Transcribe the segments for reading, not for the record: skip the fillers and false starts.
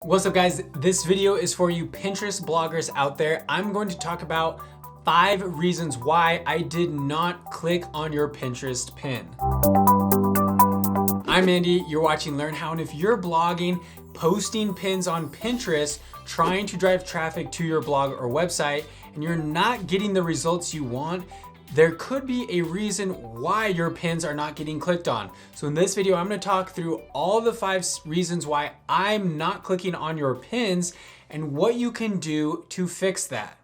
What's up guys? This video is for you Pinterest bloggers out there. I'm going to talk about 5 reasons why I did not click on your Pinterest pin. I'm Andy, you're watching Learn How, and if you're blogging, posting pins on Pinterest, trying to drive traffic to your blog or website, and you're not getting the results you want, there could be a reason why your pins are not getting clicked on. So in this video, I'm gonna talk through all the 5 reasons why I'm not clicking on your pins and what you can do to fix that.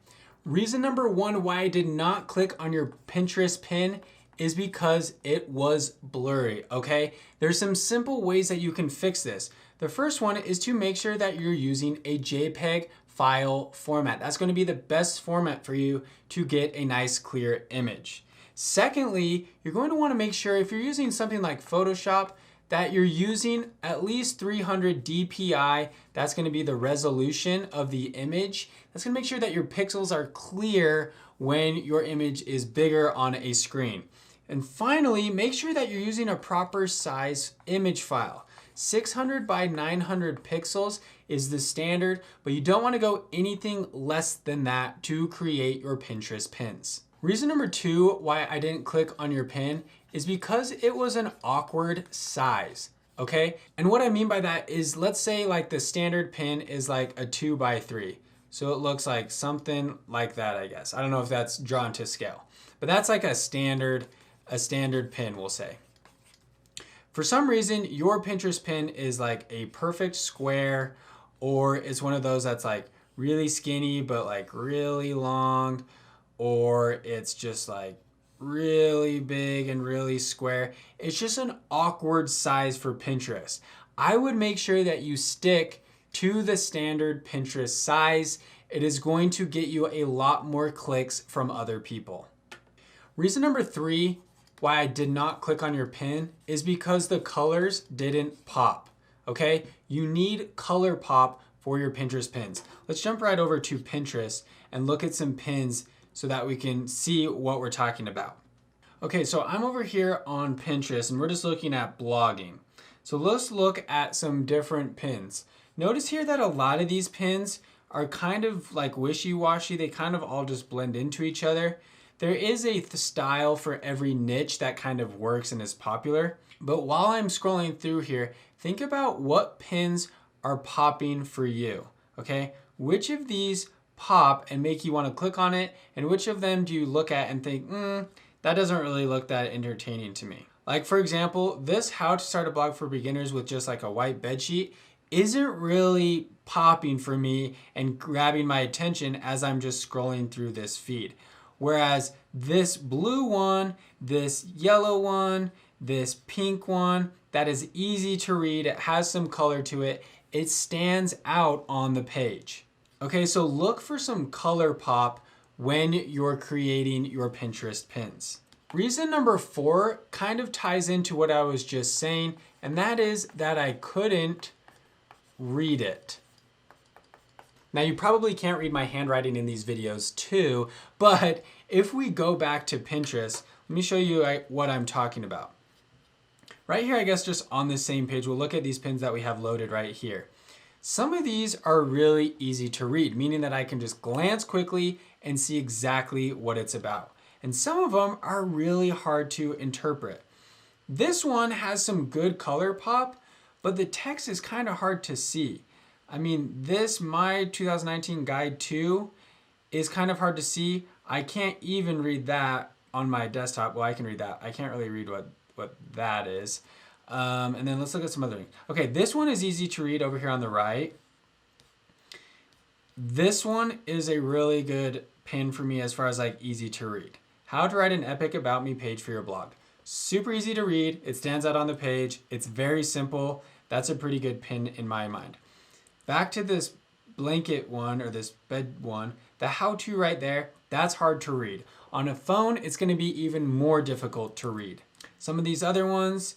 Reason number 1 why I did not click on your Pinterest pin is because it was blurry, okay? There's some simple ways that you can fix this. The first one is to make sure that you're using a JPEG file format. That's going to be the best format for you to get a nice clear image. Secondly, you're going to want to make sure if you're using something like Photoshop that you're using at least 300 dpi. That's going to be the resolution of the image. That's going to make sure that your pixels are clear when your image is bigger on a screen. And finally, make sure that you're using a proper size image file. 600 by 900 pixels is the standard, but you don't want to go anything less than that to create your Pinterest pins. Reason number 2 why I didn't click on your pin is because it was an awkward size, okay? And what I mean by that is, let's say like the standard pin is like a 2 by 3. So it looks like something like that, I guess. I don't know if that's drawn to scale, but that's like a standard pin, we'll say. For some reason, your Pinterest pin is like a perfect square, or it's one of those that's like really skinny, but like really long, or it's just like really big and really square. It's just an awkward size for Pinterest. I would make sure that you stick to the standard Pinterest size. It is going to get you a lot more clicks from other people. Reason number 3 why I did not click on your pin is because the colors didn't pop, okay? You need color pop for your Pinterest pins. Let's jump right over to Pinterest and look at some pins so that we can see what we're talking about. Okay, so I'm over here on Pinterest and we're just looking at blogging. So let's look at some different pins. Notice here that a lot of these pins are kind of like wishy-washy. They kind of all just blend into each other. There is a style for every niche that kind of works and is popular. But while I'm scrolling through here, think about what pins are popping for you, okay? Which of these pop and make you want to click on it, and which of them do you look at and think, that doesn't really look that entertaining to me? Like for example, this how to start a blog for beginners with just like a white bed sheet isn't really popping for me and grabbing my attention as I'm just scrolling through this feed. Whereas this blue one, this yellow one, this pink one, that is easy to read, it has some color to it, it stands out on the page. Okay, so look for some color pop when you're creating your Pinterest pins. Reason number 4 kind of ties into what I was just saying, and that is that I couldn't read it. Now you probably can't read my handwriting in these videos too, but if we go back to Pinterest, let me show you what I'm talking about. Right here, I guess just on the same page, we'll look at these pins that we have loaded right here. Some of these are really easy to read, meaning that I can just glance quickly and see exactly what it's about. And some of them are really hard to interpret. This one has some good color pop, but the text is kind of hard to see. I mean, this My 2019 Guide 2 is kind of hard to see. I can't even read that on my desktop. Well, I can read that. I can't really read what that is. And then let's look at some other things. Okay, this one is easy to read over here on the right. This one is a really good pin for me as far as like easy to read. How to write an epic about me page for your blog. Super easy to read. It stands out on the page. It's very simple. That's a pretty good pin in my mind. Back to this blanket one or this bed one, the how-to right there, that's hard to read. On a phone, it's going to be even more difficult to read. Some of these other ones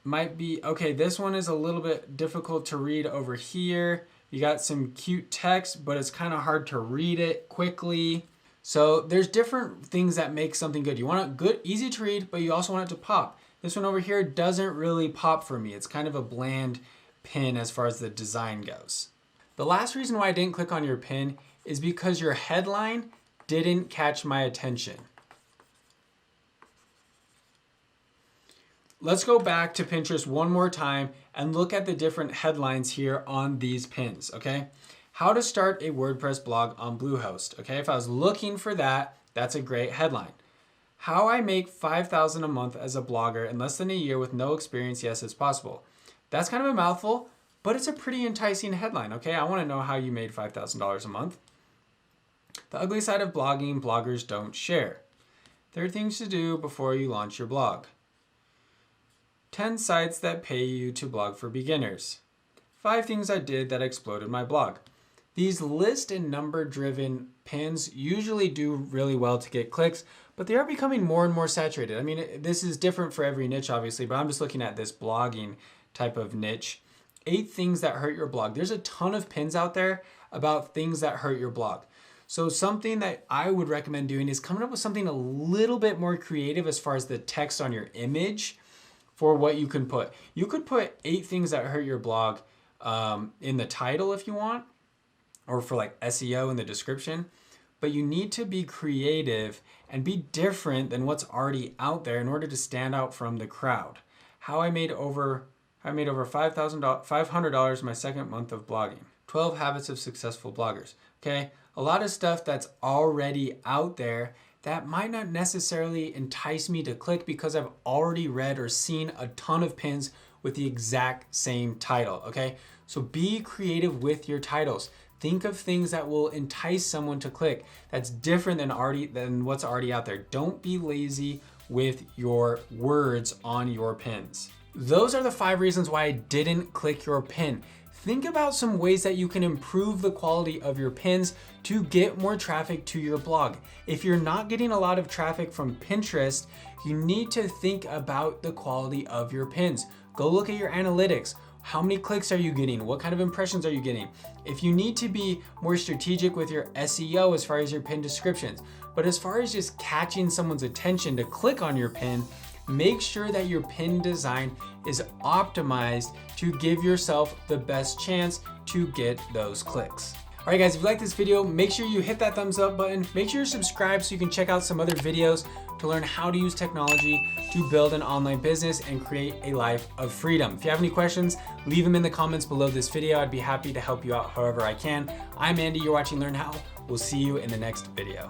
might be, okay, this one is a little bit difficult to read over here. You got some cute text, but it's kind of hard to read it quickly. So there's different things that make something good. You want it good, easy to read, but you also want it to pop. This one over here doesn't really pop for me. It's kind of a bland pin as far as the design goes. The last reason why I didn't click on your pin is because your headline didn't catch my attention. Let's go back to Pinterest one more time and look at the different headlines here on these pins, okay? How to start a WordPress blog on Bluehost, okay? If I was looking for that, that's a great headline. How I make $5,000 a month as a blogger in less than a year with no experience, yes, it's possible. That's kind of a mouthful, but it's a pretty enticing headline, okay? I wanna know how you made $5,000 a month. The ugly side of blogging, bloggers don't share. 3 things to do before you launch your blog. 10 sites that pay you to blog for beginners. 5 things I did that exploded my blog. These list and number driven pins usually do really well to get clicks, but they are becoming more and more saturated. I mean, this is different for every niche, obviously, but I'm just looking at this blogging type of niche. 8 things that hurt your blog. There's a ton of pins out there about things that hurt your blog. So something that I would recommend doing is coming up with something a little bit more creative as far as the text on your image for what you can put. You could put 8 things that hurt your blog in the title if you want, or for like SEO in the description, but you need to be creative and be different than what's already out there in order to stand out from the crowd. How I made over $500 my second month of blogging. 12 habits of successful bloggers. Okay, a lot of stuff that's already out there that might not necessarily entice me to click because I've already read or seen a ton of pins with the exact same title, okay? So be creative with your titles. Think of things that will entice someone to click that's different than what's already out there. Don't be lazy with your words on your pins. Those are the 5 reasons why I didn't click your pin. Think about some ways that you can improve the quality of your pins to get more traffic to your blog. If you're not getting a lot of traffic from Pinterest, you need to think about the quality of your pins. Go look at your analytics. How many clicks are you getting? What kind of impressions are you getting? If you need to be more strategic with your SEO as far as your pin descriptions, but as far as just catching someone's attention to click on your pin, make sure that your pin design is optimized to give yourself the best chance to get those clicks. All right guys, if you like this video, make sure you hit that thumbs up button. Make sure you're subscribed so you can check out some other videos to learn how to use technology to build an online business and create a life of freedom. If you have any questions, leave them in the comments below this video. I'd be happy to help you out however I can. I'm Andy, you're watching Learn How. We'll see you in the next video.